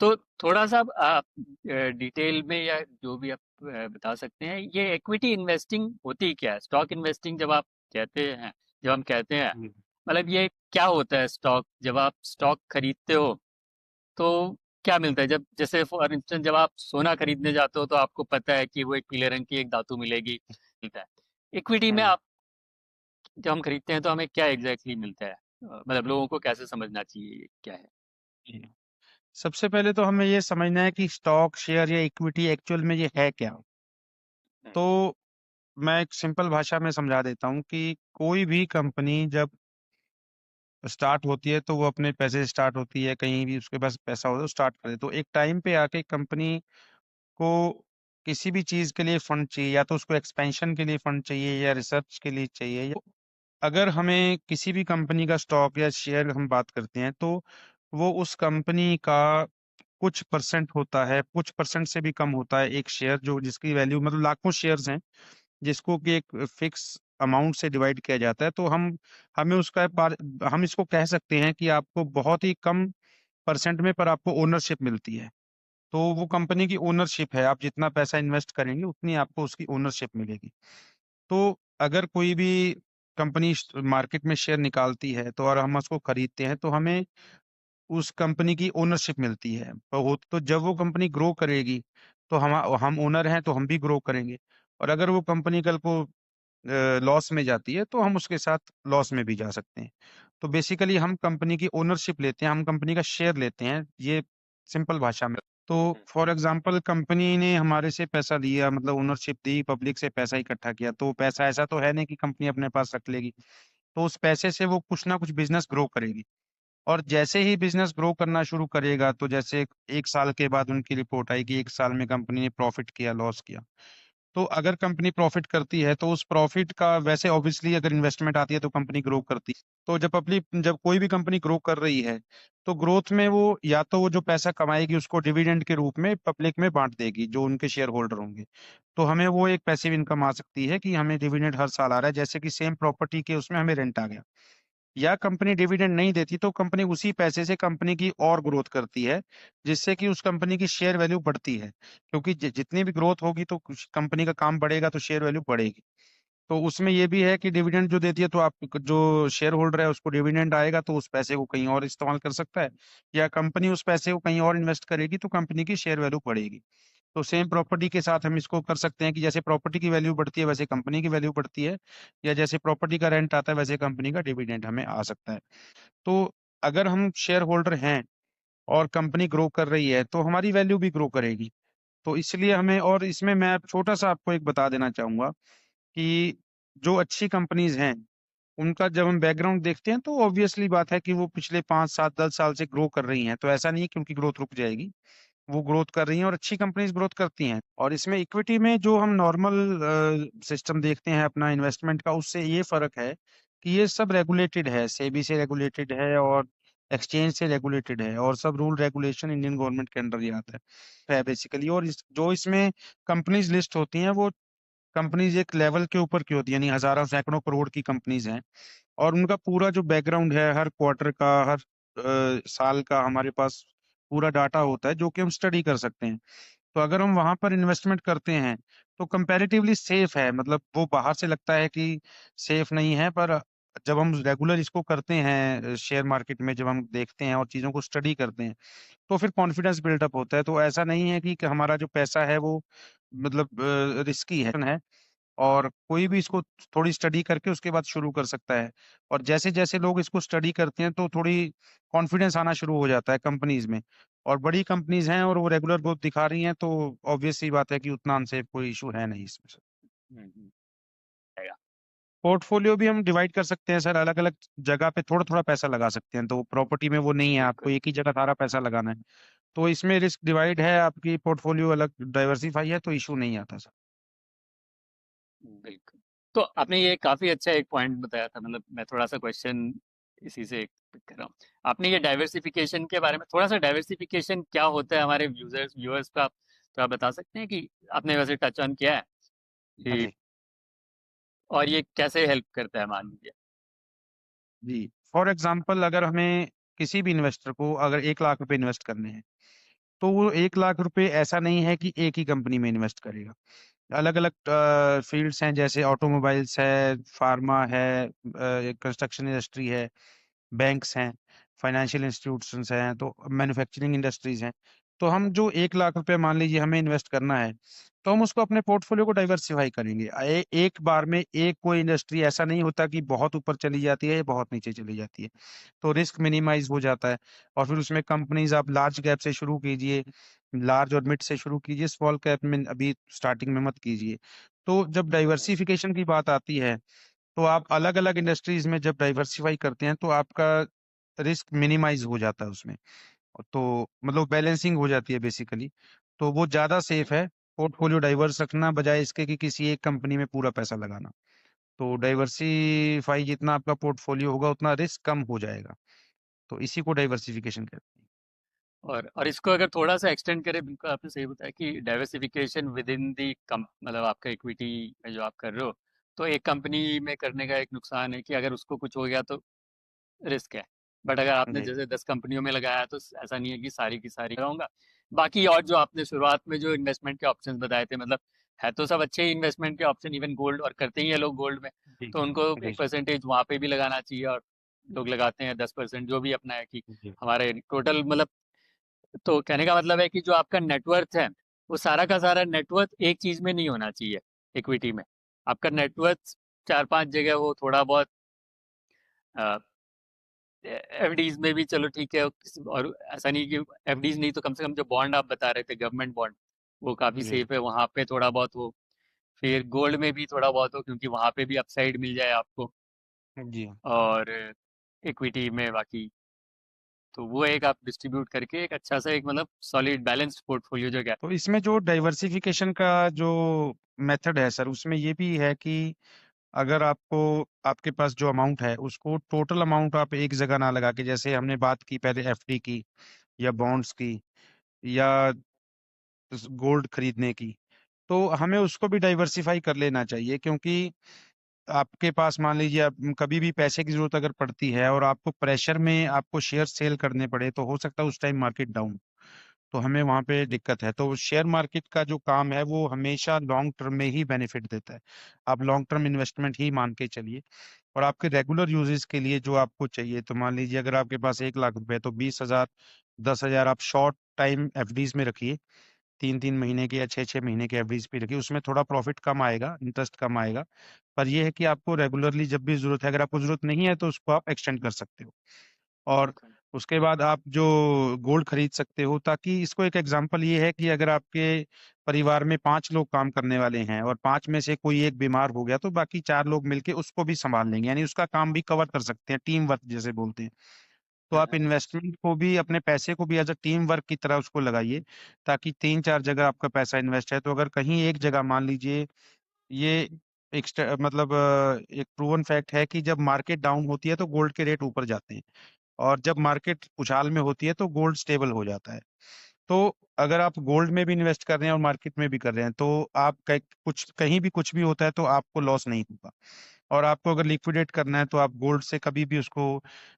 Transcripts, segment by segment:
तो थोड़ा सा आप डिटेल में या जो भी आप बता सकते हैं, ये इक्विटी इन्वेस्टिंग होती क्या है? स्टॉक इन्वेस्टिंग जब आप कहते हैं, जब हम कहते हैं, हम्म। मतलब ये क्या होता है? स्टॉक, जब आप स्टॉक खरीदते हो तो क्या मिलता है? जब जैसे फॉर इंस्टेंस जब आप सोना खरीदने जाते हो तो आपको पता है कि वो एक पीले रंग की एक धातु मिलेगी, मिलता है। इक्विटी में हम्म। आप, जब हम खरीदते हैं तो हमें क्या एग्जैक्टली मिलता है? मतलब लोगों को कैसे समझना चाहिए ये क्या है? जी। सबसे पहले तो हमें ये समझना है कि स्टॉक शेयर या इक्विटी एक्चुअल में ये है क्या। हम्म, तो मैं एक सिंपल भाषा में समझा देता हूँ कि कोई भी कंपनी जब स्टार्ट होती है तो वो अपने पैसे से स्टार्ट होती है, कहीं भी उसके पास पैसा होता है तो स्टार्ट करे, तो एक टाइम पे आके कंपनी को किसी भी चीज के लिए फंड चाहिए, या तो उसको एक्सपेंशन के लिए फंड चाहिए या रिसर्च के लिए चाहिए, या अगर हमें किसी भी कंपनी का स्टॉक या शेयर हम बात करते हैं तो वो उस कंपनी का कुछ परसेंट होता है, कुछ परसेंट से भी कम होता है एक शेयर, जो जिसकी वैल्यू मतलब लाखों शेयर्स हैं, जिसको कि एक फिक्स अमाउंट से डिवाइड किया जाता है, तो हम हमें उसका हम इसको कह सकते हैं कि आपको बहुत ही कम परसेंट में पर आपको ओनरशिप मिलती है। तो वो कंपनी की ओनरशिप है, आप जितना पैसा इन्वेस्ट करेंगे उतनी आपको उसकी ओनरशिप मिलेगी। तो अगर कोई भी कंपनी मार्केट में शेयर निकालती है तो और हम उसको खरीदते हैं तो हमें उस कंपनी की ओनरशिप मिलती है। तो जब वो कंपनी ग्रो करेगी तो हम ओनर हैं तो हम भी ग्रो करेंगे, और अगर वो कंपनी कल को लॉस में जाती है तो हम उसके साथ लॉस में भी जा सकते हैं। तो बेसिकली हम कंपनी की ओनरशिप लेते हैं, हम कंपनी का शेयर लेते हैं, ये सिंपल भाषा में। तो फॉर एग्जांपल कंपनी ने हमारे से पैसा लिया, मतलब ओनरशिप दी, पब्लिक से पैसा इकट्ठा किया, तो पैसा ऐसा तो है नहीं कि कंपनी अपने पास रख लेगी। तो उस पैसे से वो कुछ ना कुछ बिजनेस ग्रो करेगी, और जैसे ही बिजनेस ग्रो करना शुरू करेगा, तो जैसे एक साल के बाद उनकी रिपोर्ट आई कि एक साल में कंपनी ने प्रॉफिट किया, लॉस किया। तो अगर कंपनी प्रॉफिट करती है तो उस प्रॉफिट का, वैसे ऑब्वियसली अगर इन्वेस्टमेंट आती है तो कंपनी ग्रो करती है। तो जब कोई भी कंपनी ग्रो कर रही है तो ग्रोथ में वो या तो वो जो पैसा कमाएगी उसको डिविडेंड के रूप में पब्लिक में बांट देगी, जो उनके शेयर होल्डर होंगे। तो हमें वो एक पैसिव इनकम आ सकती है कि हमें डिविडेंड हर साल आ रहा है, जैसे कि सेम प्रॉपर्टी के उसमें हमें रेंट आ गया। या कंपनी डिविडेंड नहीं देती तो कंपनी उसी पैसे से कंपनी की और ग्रोथ करती है, जिससे कि उस कंपनी की शेयर वैल्यू बढ़ती है, क्योंकि जितनी भी ग्रोथ होगी तो कंपनी का काम बढ़ेगा तो शेयर वैल्यू बढ़ेगी। तो उसमें ये भी है कि डिविडेंड जो देती है तो आप जो शेयर होल्डर है उसको डिविडेंड आएगा तो उस पैसे को कहीं और इस्तेमाल कर सकता है, या कंपनी उस पैसे को कहीं और इन्वेस्ट करेगी तो कंपनी की शेयर वैल्यू बढ़ेगी। तो सेम प्रॉपर्टी के साथ हम इसको कर सकते हैं कि जैसे प्रॉपर्टी की वैल्यू बढ़ती है वैसे कंपनी की वैल्यू बढ़ती है, या जैसे प्रॉपर्टी का रेंट आता है वैसे कंपनी का डिविडेंड हमें आ सकता है। तो अगर हम शेयर होल्डर हैं और कंपनी ग्रो कर रही है तो हमारी वैल्यू भी ग्रो करेगी। तो इसलिए हमें, और इसमें मैं छोटा सा आपको एक बता देना चाहूंगा कि जो अच्छी कंपनीज हैं उनका जब हम बैकग्राउंड देखते हैं तो ऑब्वियसली बात है कि वो पिछले 5 7 10 साल से ग्रो कर रही हैं, तो ऐसा नहीं है कि उनकी ग्रोथ रुक जाएगी। वो ग्रोथ कर रही हैं और अच्छी कंपनीज ग्रोथ करती हैं। और इसमें इक्विटी में जो हम नॉर्मल सिस्टम देखते हैं अपना इन्वेस्टमेंट का, उससे ये फर्क है कि ये सब रेगुलेटेड है, सेबी से रेगुलेटेड है और एक्सचेंज से रेगुलेटेड है, और सब रूल रेगुलेशन इंडियन गवर्नमेंट के अंडर ही आता है बेसिकली। और जो इसमें कंपनीज लिस्ट होती हैं वो कंपनीज एक लेवल के ऊपर की होती है, यानी हजारों सैकड़ों करोड़ की कंपनीज हैं, और उनका पूरा जो बैकग्राउंड है, हर क्वार्टर का, हर साल का हमारे पास पूरा डाटा होता है जो कि हम स्टडी कर सकते हैं। तो अगर हम वहां पर इन्वेस्टमेंट करते हैं तो कंपैरेटिवली सेफ है, मतलब वो बाहर से लगता है कि सेफ नहीं है, पर जब हम रेगुलर इसको करते हैं शेयर मार्केट में, जब हम देखते हैं और चीजों को स्टडी करते हैं तो फिर कॉन्फिडेंस बिल्डअप होता है। तो ऐसा नहीं है कि हमारा जो पैसा है वो मतलब रिस्की है, और कोई भी इसको थोड़ी स्टडी करके उसके बाद शुरू कर सकता है। और जैसे जैसे लोग इसको स्टडी करते हैं तो थोड़ी कॉन्फिडेंस आना शुरू हो जाता है कंपनीज में, और बड़ी कंपनीज हैं और वो रेगुलर ग्रोथ दिखा रही हैं, तो ऑब्वियस सी बात है कि उतना अनसेफ कोई इशू है नहीं इसमें से। हम्म, आएगा। पोर्टफोलियो भी हम डिवाइड कर सकते हैं सर, अलग अलग जगह पे थोड़ा थोड़ा पैसा लगा सकते हैं, तो प्रॉपर्टी में वो नहीं है आपको बिल्कुल, एक ही जगह सारा पैसा लगाना है। तो इसमें रिस्क डिवाइड है, आपकी पोर्टफोलियो अलग डाइवर्सिफाई है, तो इशू नहीं आता सर। बिल्कुल। तो आपने ये काफी अच्छा एक पॉइंट बताया था, मतलब मैं थोड़ा सा क्वेश्चन इसी से पिक कर रहा हूँ। आपने ये डाइवर्सिफिकेशन के बारे में, थोड़ा सा डाइवर्सिफिकेशन क्या होता है हमारे यूजर्स व्यूअर्स का, तो आप बता सकते हैं कि आपने वैसे टच ऑन किया है हाँ कि, जी। और ये कैसे हेल्प करता है मान लीजिए? जी, फॉर एग्जाम्पल अगर हमें किसी भी इन्वेस्टर को अगर 1 लाख रुपए इन्वेस्ट करने हैं तो वो 1 लाख रुपए ऐसा नहीं है कि एक ही कंपनी में इन्वेस्ट करेगा। अलग अलग फील्ड्स हैं, जैसे ऑटोमोबाइल्स है, फार्मा है, कंस्ट्रक्शन इंडस्ट्री है, बैंक्स हैं, फाइनेंशियल इंस्टीट्यूशंस हैं, तो मैन्युफैक्चरिंग इंडस्ट्रीज हैं। तो हम जो 1 लाख रुपए मान लीजिए हमें इन्वेस्ट करना है, तो हम उसको अपने पोर्टफोलियो को डाइवर्सिफाई करेंगे। एक बार में एक कोई इंडस्ट्री ऐसा नहीं होता कि बहुत ऊपर चली जाती है या बहुत नीचे चली जाती है, तो रिस्क मिनिमाइज हो जाता है। और फिर उसमें कंपनीज आप लार्ज कैप से शुरू कीजिए, लार्ज और मिड से शुरू कीजिए, स्मॉल कैप में अभी स्टार्टिंग में मत कीजिए। तो जब डाइवर्सिफिकेशन की बात आती है, तो आप अलग अलग इंडस्ट्रीज में जब डाइवर्सिफाई करते हैं तो आपका रिस्क मिनिमाइज हो जाता है उसमें। तो मतलब बैलेंसिंग हो जाती है बेसिकली। तो वो ज्यादा सेफ है पोर्टफोलियो डाइवर्स रखना, बजाय इसके कि किसी एक कंपनी में पूरा पैसा लगाना। तो डाइवर्सिफाई जितना आपका पोर्टफोलियो होगा उतना रिस्क कम हो जाएगा। तो इसी को डाइवर्सिफिकेशन कहते और इसको अगर थोड़ा सा एक्सटेंड करें, बिल्कुल आपने सही बताया कि डाइवर्सिफिकेशन विद इन दी कम, मतलब आपका इक्विटी में जो आप कर रहे हो, तो एक कंपनी में करने का एक नुकसान है कि अगर उसको कुछ हो गया तो रिस्क है। बट अगर हैं। आपने जी जैसे 10 कंपनियों में लगाया तो ऐसा नहीं है कि सारी की सारी रहूंगा। बाकी और जो आपने शुरुआत में जो इन्वेस्टमेंट के ऑप्शंस बताए थे, मतलब है तो सब अच्छे ही इन्वेस्टमेंट के ऑप्शन, इवन गोल्ड, और करते ही है लोग गोल्ड में, जी तो उनको जी एक परसेंटेज वहाँ पे भी लगाना चाहिए। और लोग लगाते हैं 10%, जो भी अपना है कि जी हमारे टोटल, मतलब तो कहने का मतलब है कि जो आपका नेटवर्थ है, वो सारा का सारा नेटवर्थ एक चीज में नहीं होना चाहिए इक्विटी में। आपका नेटवर्थ चार पांच जगह हो, थोड़ा बहुत एफडीज में भी चलो ठीक है, और ऐसा नहीं कि एफडीज नहीं तो कम से कम जो बॉन्ड आप बता रहे थे, गवर्नमेंट बॉन्ड, वो काफी जी सेफ है, वहां पे थोड़ा बहुत हो। फिर गोल्ड में भी थोड़ा बहुत हो, क्योंकि वहां पे भी अपसाइड मिल जाए आपको। जी। और इक्विटी में बाकी, तो वो एक आप डिस्ट्रीब्यूट करके एक अच्छा सा एक मतलब सॉलिड बैलेंस्ड पोर्टफोलियो जो क्या। तो इसमें जो डाइवर्सिफिकेशन का जो मेथड है सर, उसमें ये भी है कि अगर आपको, आपके पास जो अमाउंट है उसको टोटल अमाउंट आप एक जगह ना लगा के, जैसे हमने बात की पहले एफडी की या बॉन्ड्स की या गोल्ड खरीदने की, तो हमें उसको भी डाइवर्सिफाई कर लेना चाहिए। क्योंकि आपके पास मान लीजिए आप कभी भी पैसे की जरूरत अगर पड़ती है और आपको प्रेशर में आपको शेयर सेल करने पड़े, तो हो सकता है उस टाइम मार्केट डाउन, तो हमें वहां पे दिक्कत है। तो शेयर मार्केट का जो काम है वो हमेशा लॉन्ग टर्म में ही बेनिफिट देता है। आप लॉन्ग टर्म इन्वेस्टमेंट ही मान के चलिए। और आपके रेगुलर यूजेस के लिए जो आपको चाहिए, तो मान लीजिए अगर आपके पास 1 लाख रुपए है, तो 20 हजार, 10 हजार आप शॉर्ट टाइम एफडीज में रखिए, 3 3 महीने के या 6 6 महीने के एवरेज पे रखिए। उसमें थोड़ा प्रॉफिट कम आएगा, इंटरेस्ट कम आएगा, पर यह है कि आपको रेगुलरली जब भी जरूरत है, अगर आपको जरूरत नहीं है तो उसको आप एक्सटेंड कर सकते हो। और बिल्कुल। उसके बाद आप जो गोल्ड खरीद सकते हो, ताकि इसको एक एग्जांपल ये है कि अगर आपके परिवार में 5 लोग काम करने वाले हैं और 5 में से कोई एक बीमार हो गया, तो बाकी 4 लोग मिलके उसको भी संभाल लेंगे, यानी उसका काम भी कवर कर सकते हैं, टीम वर्क जैसे बोलते हैं। तो आप इन्वेस्टमेंट को भी, अपने पैसे को भी एज अ टीम वर्क की तरह उसको लगाइए, ताकि 3 4 जगह आपका पैसा इन्वेस्ट है, तो अगर कहीं एक जगह मान लीजिए, ये एक मतलब एक प्रूवन फैक्ट है कि जब मार्केट डाउन होती है तो गोल्ड के रेट ऊपर जाते हैं, और जब मार्केट उछाल में होती है तो गोल्ड स्टेबल हो जाता है। तो अगर आप गोल्ड में भी इन्वेस्ट कर रहे हैं और मार्केट में भी कर रहे हैं, तो आप कुछ कहीं भी कुछ भी होता है तो आपको लॉस नहीं होगा। और आपको अगर लिक्विडेट करना है तो आप गोल्ड से कभी भी उसको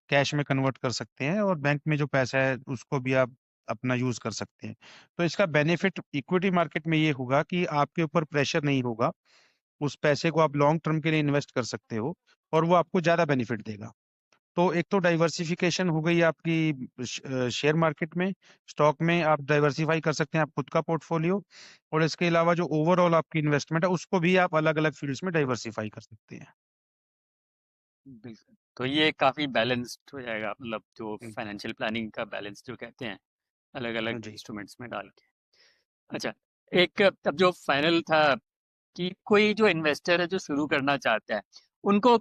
कैश में कन्वर्ट कर सकते हैं, और बैंक में जो पैसा है उसको भी आप अपना यूज कर सकते हैं। तो इसका बेनिफिट इक्विटी मार्केट में ये होगा कि आपके ऊपर प्रेशर नहीं होगा, उस पैसे को आप लॉन्ग टर्म के लिए इन्वेस्ट कर सकते हो, और वो आपको ज्यादा बेनिफिट देगा। तो एक तो डाइवर्सिफिकेशन हो गई आपकी शेयर मार्केट में, स्टॉक में आप डाइवर्सिफाई कर सकते हैं आप खुद का पोर्टफोलियो। और इसके अलावा जो ओवरऑल आपकी इन्वेस्टमेंट है उसको भी आप अलग अलग फील्ड्स में डाइवर्सिफाई कर सकते हैं। बिल्कुल, तो ये काफी बैलेंस्ड हो जाएगा, मतलब जो हम्म, फाइनेंशियल प्लानिंग का बैलेंस जो कहते हैं, अलग अलग जी। इंस्ट्रूमेंट्स में डाल के। अच्छा, एक अब जो फाइनल था कि कोई जो इन्वेस्टर है जो शुरू करना चाहता है, उनको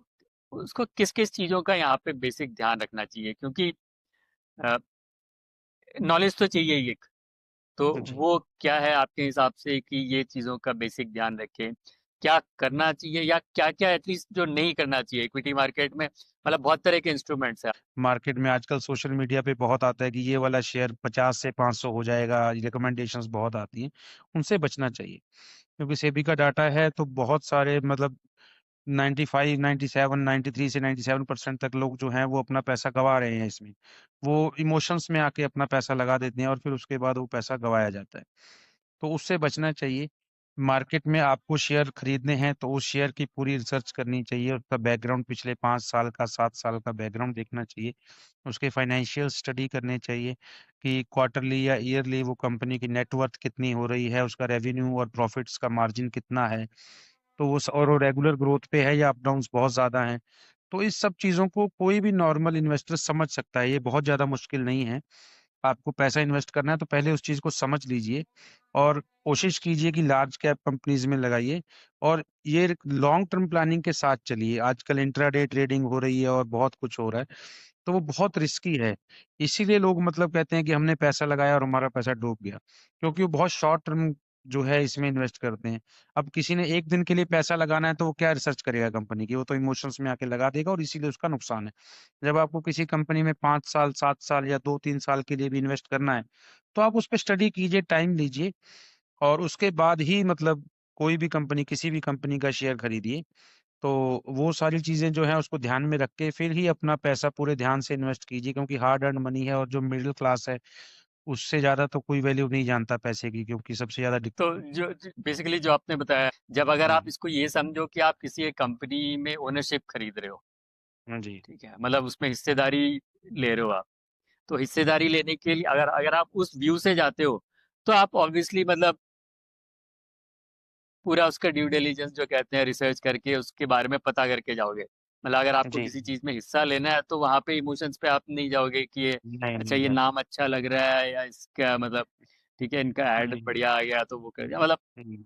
उसको किस किस चीज़ों का यहाँ पे बेसिक ध्यान रखना चाहिए, क्योंकि नॉलेज तो चाहिए ही एक, तो जी। वो क्या है आपके हिसाब से कि ये चीज़ों का बेसिक ध्यान रखें, क्या करना चाहिए या क्या क्या एटलीस्ट जो नहीं करना चाहिए इक्विटी मार्केट में, मतलब बहुत तरह के इंस्ट्रूमेंट्स हैं। मार्केट में आजकल सोशल मीडिया पे बहुत आता है कि ये वाला शेयर 50 से 500 हो जाएगा, रिकमेंडेशंस बहुत आती हैं, उनसे बचना चाहिए। क्योंकि सेबी का डाटा है तो बहुत सारे मतलब 95 97 93 से 97% तक लोग जो हैं वो अपना पैसा गंवा रहे हैं इसमें। वो इमोशंस में आके अपना पैसा लगा देते हैं और फिर उसके बाद वो पैसा गंवाया जाता है। तो उससे बचना चाहिए। मार्केट में आपको शेयर खरीदने हैं तो उस शेयर की पूरी रिसर्च करनी चाहिए, उसका बैकग्राउंड पिछले 5 साल का 7 साल का बैकग्राउंड देखना चाहिए, उसके फाइनेंशियल स्टडी करने चाहिए कि क्वार्टरली या ईयरली वो कंपनी की नेटवर्थ कितनी हो रही है, उसका रेवेन्यू और प्रॉफिट्स का मार्जिन कितना है, तो और वो रेगुलर ग्रोथ पे है या अप डाउन्स बहुत ज्यादा हैं। तो इस सब चीजों को कोई भी नॉर्मल इन्वेस्टर समझ सकता है, ये बहुत ज्यादा मुश्किल नहीं है। आपको पैसा इन्वेस्ट करना है तो पहले उस चीज को समझ लीजिए और कोशिश कीजिए कि लार्ज कैप कंपनीज में लगाइए और ये लॉन्ग टर्म प्लानिंग के साथ चलिए। आजकल इंट्राडे ट्रेडिंग हो रही है और बहुत कुछ हो रहा है, तो वो बहुत रिस्की है। इसीलिए लोग मतलब कहते हैं कि हमने पैसा लगाया और हमारा पैसा डूब गया, क्योंकि वो बहुत शॉर्ट टर्म जो है इसमें इन्वेस्ट करते हैं। अब किसी ने एक दिन के लिए पैसा लगाना है तो वो क्या रिसर्च करेगा कंपनी की, वो तो इमोशंस में आके लगा देगा और इसीलिए उसका नुकसान है। जब आपको किसी कंपनी में 5 साल 7 साल या 2 3 साल के लिए भी इन्वेस्ट करना है तो आप उस पर स्टडी कीजिए, टाइम लीजिए और उसके बाद ही मतलब कोई भी कंपनी किसी भी कंपनी का शेयर खरीदिए। तो वो सारी चीजें जो है उसको ध्यान में रख के फिर ही अपना पैसा पूरे ध्यान से इन्वेस्ट कीजिए, क्योंकि हार्ड अर्न मनी है और जो मिडिल क्लास है उससे ज्यादा तो कोई वैल्यू नहीं जानता पैसे की, क्योंकि सबसे ज्यादा तो जो बेसिकली जो आपने बताया, जब अगर आप हम्म, इसको ये समझो कि आप किसी एक कंपनी में ओनरशिप खरीद रहे हो, हाँ जी ठीक है, मतलब उसमें हिस्सेदारी ले रहे हो आप, तो हिस्सेदारी लेने के लिए अगर अगर आप उस व्यू से जाते हो तो आप ऑब्वियसली मतलब पूरा उसका ड्यू डिलीजेंस जो कहते हैं, रिसर्च करके उसके बारे में पता करके जाओगे। मतलब अगर आपको जी किसी चीज में हिस्सा लेना है तो वहां पे इमोशंस पे आप नहीं जाओगे कि ये नहीं अच्छा नहीं ये जाते। नाम अच्छा लग रहा है या इसका मतलब ठीक है इनका ऐड जी बढ़िया आ गया तो वो कर दिया मतलब हम्म,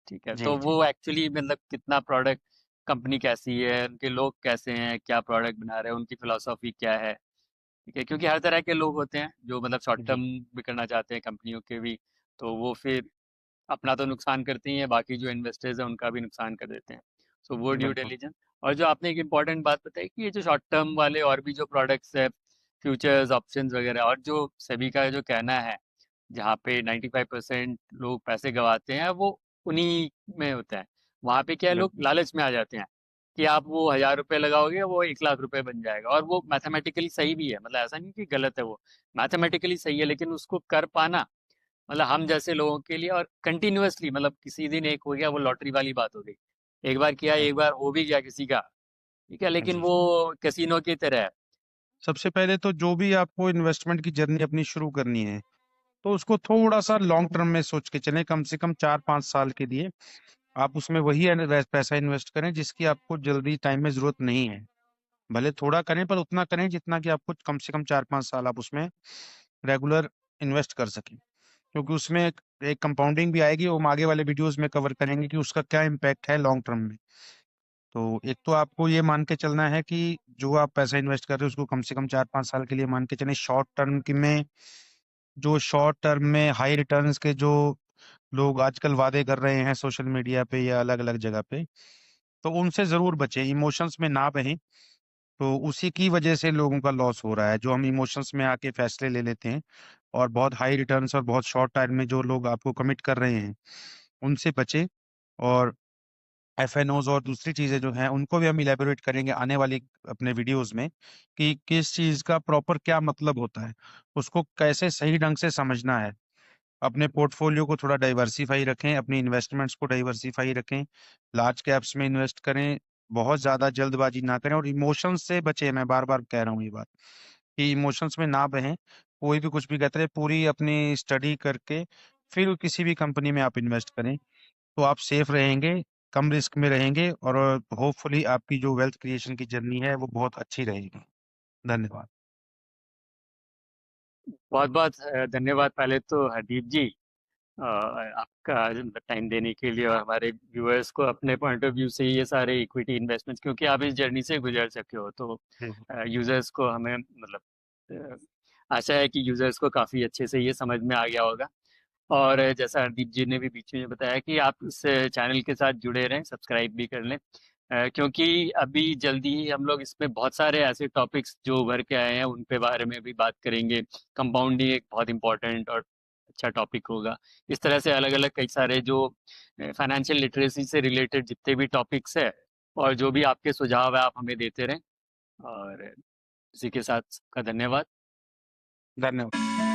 ठीक है। जी तो जी वो एक्चुअली मतलब कितना प्रोडक्ट, कंपनी कैसी है, उनके लोग कैसे हैं, क्या प्रोडक्ट बना रहे हैं, उनकी फिलोसॉफी क्या है, ठीक है, क्योंकि हर तरह के लोग होते हैं जो मतलब शॉर्ट जी टर्म भी करना चाहते हैं कंपनियों के भी, तो वो फिर अपना तो नुकसान करते ही हैं, बाकी जो इन्वेस्टर्स हैं उनका भी नुकसान कर देते हैं। सो वो ड्यू बिल्कुल डिलीजेंस। और जो आपने एक इम्पॉर्टेंट बात बताई कि ये जो शॉर्ट टर्म वाले और भी जो प्रोडक्ट्स है, फ्यूचर्स ऑप्शंस वगैरह, और जो सभी का जो कहना है जहाँ पे 95% लोग पैसे गंवाते हैं वो उन्हीं में होता है। वहाँ पे क्या है, लोग बिल्कुल लालच में आ जाते हैं कि आप वो 1,000 रुपये लगाओगे वो 1 लाख रुपए बन जाएगा, और वो मैथमेटिकली सही भी है, मतलब ऐसा नहीं कि गलत है, वो मैथमेटिकली सही है, लेकिन उसको कर पाना मतलब हम जैसे लोगों के लिए, और कंटिन्यूअसली मतलब किसी दिन एक हो गया वो लॉटरी वाली बात हो गई, एक बार किया एक बार हो भी गया किसी का, ठीक है, लेकिन जी। वो कैसीनो की तरह है। सबसे पहले तो जो भी आपको इन्वेस्टमेंट की जर्नी अपनी शुरू करनी है तो उसको थोड़ा सा लॉन्ग टर्म में सोच के चलें, कम से कम 4 5 साल के लिए आप उसमें वही पैसा इन्वेस्ट करें जिसकी आपको जल्दी टाइम में जरूरत नहीं है। भले थोड़ा करें पर उतना करें जितना कि आपको कम से कम 4 5 साल आप उसमें रेगुलर इन्वेस्ट कर सकें, क्योंकि उसमें एक कंपाउंडिंग भी आएगी, वो हम आगे वाले वीडियोस में कवर करेंगे कि उसका क्या इम्पैक्ट है लॉन्ग टर्म में। तो एक तो आपको ये मान के चलना है कि जो आप पैसा इन्वेस्ट कर रहे हो उसको कम से कम 4 5 साल के लिए मान के चलें। शॉर्ट टर्म की में जो शॉर्ट टर्म में हाई रिटर्न्स के जो लोग आजकल वादे कर रहे हैं सोशल मीडिया पे या अलग अलग जगह पे, तो उनसे जरूर बचें, इमोशंस में ना बहें। तो उसी की वजह से लोगों का लॉस हो रहा है, जो हम इमोशंस में आके फैसले ले लेते हैं। और बहुत हाई रिटर्न्स और बहुत शॉर्ट टाइम में जो लोग आपको कमिट कर रहे हैं उनसे बचें। और एफएनओज और दूसरी चीजें जो हैं उनको भी हम इलेबोरेट करेंगे आने वाली अपने वीडियोस में कि किस चीज का प्रॉपर क्या मतलब होता है, उसको कैसे सही ढंग से समझना है। अपने पोर्टफोलियो को थोड़ा डाइवर्सिफाई रखें, अपनी इन्वेस्टमेंट्स को डाइवर्सिफाई रखें, लार्ज कैप्स में इन्वेस्ट करें, बहुत ज्यादा जल्दबाजी ना करें और इमोशंस से बचें। मैं बार बार कह रहा हूँ ये बात कि इमोशंस में ना बहें। कोई भी कुछ भी कहते रहे, पूरी अपनी स्टडी करके फिर किसी भी कंपनी में आप इन्वेस्ट करें तो आप सेफ रहेंगे, कम रिस्क में रहेंगे और होपफुली आपकी जो वेल्थ क्रिएशन की जर्नी है वो बहुत अच्छी रहेगी। धन्यवाद। बहुत बहुत धन्यवाद पहले तो हरदीप जी, आपका टाइम देने के लिए, और हमारे व्यूअर्स को अपने पॉइंट ऑफ व्यू से ये सारे इक्विटी इन्वेस्टमेंट्स, क्योंकि आप इस जर्नी से गुजर चुके हो, तो हम्म, यूजर्स को हमें मतलब आशा है कि यूजर्स को काफ़ी अच्छे से ये समझ में आ गया होगा। और जैसा हरदीप जी ने भी बीच में बताया कि आप इस चैनल के साथ जुड़े रहें, सब्सक्राइब भी कर लें, क्योंकि अभी जल्दी ही हम लोग इसमें बहुत सारे ऐसे टॉपिक्स जो उभर के आए हैं उन पे बारे में भी बात करेंगे। कंपाउंडिंग एक बहुत इंपॉर्टेंट और अच्छा टॉपिक होगा। इस तरह से अलग अलग कई सारे जो फाइनेंशियल लिटरेसी से रिलेटेड जितने भी टॉपिक्स है और जो भी आपके सुझाव है आप हमें देते रहें। और इसी के साथ का धन्यवाद। धन्यवाद।